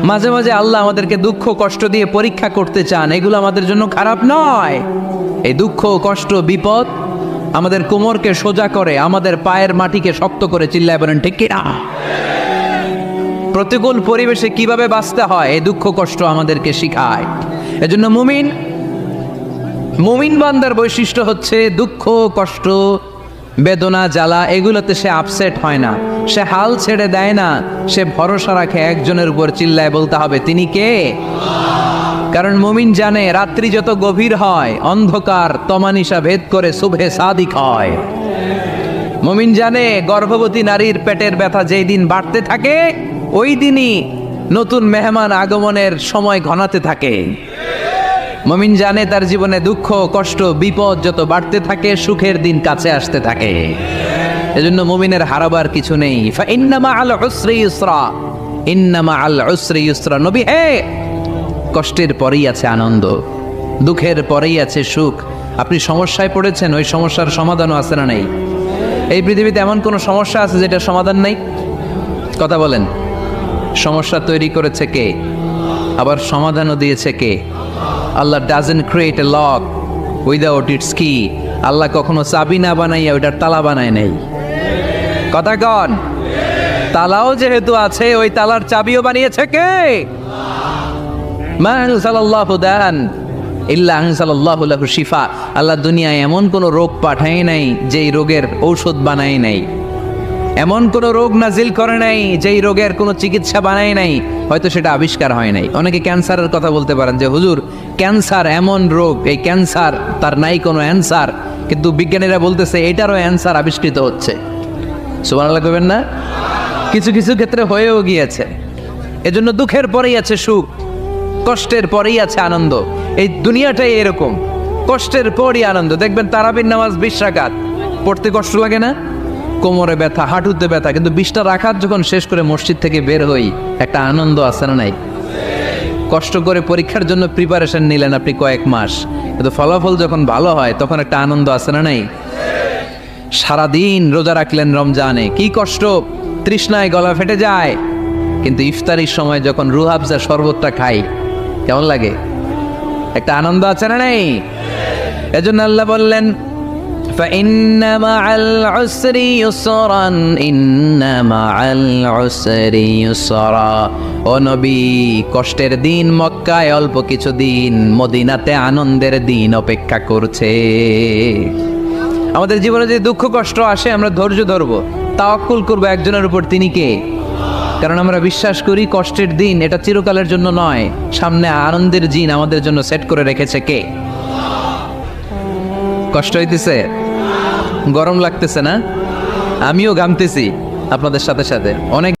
মাঝে মাঝে আল্লাহ আমাদেরকে দুঃখ কষ্ট দিয়ে পরীক্ষা করতে চান, এগুলো আমাদের জন্য খারাপ নয়। এই দুঃখ কষ্ট বিপদ আমাদের কোমরকে সোজা করে, আমাদের পায়ের মাটিকে শক্ত করে, চিল্লায় বলেন ঠিক কিনা? প্রতিকূল পরিবেশে কিভাবে বাঁচতে হয় এই দুঃখ কষ্ট আমাদেরকে শিখায়। এজন্য মুমিন বান্দার বৈশিষ্ট্য হচ্ছে দুঃখ কষ্ট বেদনা জ্বালা এগুলোতে সে আপসেট হয় না, সে হাল ছেড়ে দেয় না, সে ভরসা রাখে একজনের উপর, চিল্লায় বলতে হবে তিনি কে? কারণ মুমিন জানে রাত্রি যত গভীর হয় অন্ধকার তমানিসা ভেদ করে সুবহে সাদিক হয়। মুমিন জানে গর্ভবতী নারীর পেটের ব্যথা যেই দিন বাড়তে থাকে ওই দিনই নতুন মেহমান আগমনের সময় ঘনাতে থাকে। মুমিন জানে তার জীবনে দুঃখ কষ্ট বিপদ যত বাড়তে থাকে সুখের দিন কাছে আসতে থাকে। এজন্য মুমিনের হারাবার কিছু নেই। ইন্না মাআল উসরি ইউসরা, ইন্না মাআল উসরি ইউসরা। নবী হে, কষ্টের পরেই আছে আনন্দ, দুঃখের পরেই আছে সুখ। আপনি সমস্যায় পড়েছেন, ওই সমস্যার সমাধানও আছে না নেই? এই পৃথিবীতে এমন কোন সমস্যা আছে যেটা সমাধান নেই? কথা বলেন। সমস্যা তৈরি করেছে কে? আবার সমাধানও দিয়েছে কে? Allah doesn't create a lock without its key. Allah কখনো চাবি না বানাইয়া ওইটার তালা বানায় নাই। কথা কন। তালাও যেহেতু আছে ওই তালার চাবিও বানিয়েছে কে? মা আনজালাল্লাহু দান ইল্লা আনজালাল্লাহু লাহু শিফা। আল্লাহ দুনিয়ায় এমন কোন রোগ পাঠায় নাই যেই রোগের ঔষধ বানায় নাই, এমন কোন রোগ নাজিল করে নাই যেই রোগের কোনো চিকিৎসা বানায় নাই, হয়তো সেটা আবিষ্কার হয় নাই। অনেকে ক্যান্সারের কথা বলতে পারেন যে হুজুর ক্যান্সার এমন রোগ, এই ক্যান্সার তার নাই কোনো অ্যান্সার, কিন্তু বিজ্ঞানীরা বলতেছে এটারও অ্যান্সার আবিষ্কৃত হচ্ছে। সুবহানাল্লাহ কইবেন না? কিছু কিছু ক্ষেত্রে হয়েও গিয়েছে। এজন্য দুঃখের পরেই আছে সুখ, কষ্টের পরেই আছে আনন্দ। এই দুনিয়াটাই এরকম, কষ্টের পরই আনন্দ। দেখবেন তারাবির নামাজ 20 রাকাত পড়তে কষ্ট লাগে না? কোমরে ব্যথা, হাঁটুতে ব্যথা, কিন্তু 20টা রাকাত যখন শেষ করে মসজিদ থেকে বের হই একটা আনন্দ আছে না নাই? কষ্ট করে পরীক্ষার জন্য প্রিপারেশন নিলেন আপনি কয়েক মাস, কিন্তু ফলাফল যখন ভালো হয় তখন একটা আনন্দ আছে না নাই? সারাদিন রোজা রাখলেন রমজানে, কি কষ্ট, তৃষ্ণায় গলা ফেটে যায়, কিন্তু ইফতারির সময় যখন রুহ আফজা শরবতটা খাই কেমন লাগে? একটা আনন্দ আছে না নাই? এজন্য আল্লাহ বললেন فإن مع العسر يسرا إن مع العسر يسرا। ও নবী, কষ্টের দিন মক্কায় অল্প কিছু দিন, মদিনাতে আনন্দের দিন অপেক্ষা করছে। আমাদের জীবনে যে দুঃখ কষ্ট আসে আমরা ধৈর্য ধরবো, তাওয়াক্কুল করবো একজনের উপর, তিনি কে? কারণ আমরা বিশ্বাস করি কষ্টের দিন এটা চিরকালের জন্য নয়, সামনে আনন্দের দিন আমাদের জন্য সেট করে রেখেছে কে? কষ্ট হইতেছে, গরম লাগতেছে না? আমিও ঘামতেছি আপনাদের সাথে সাথে অনেক।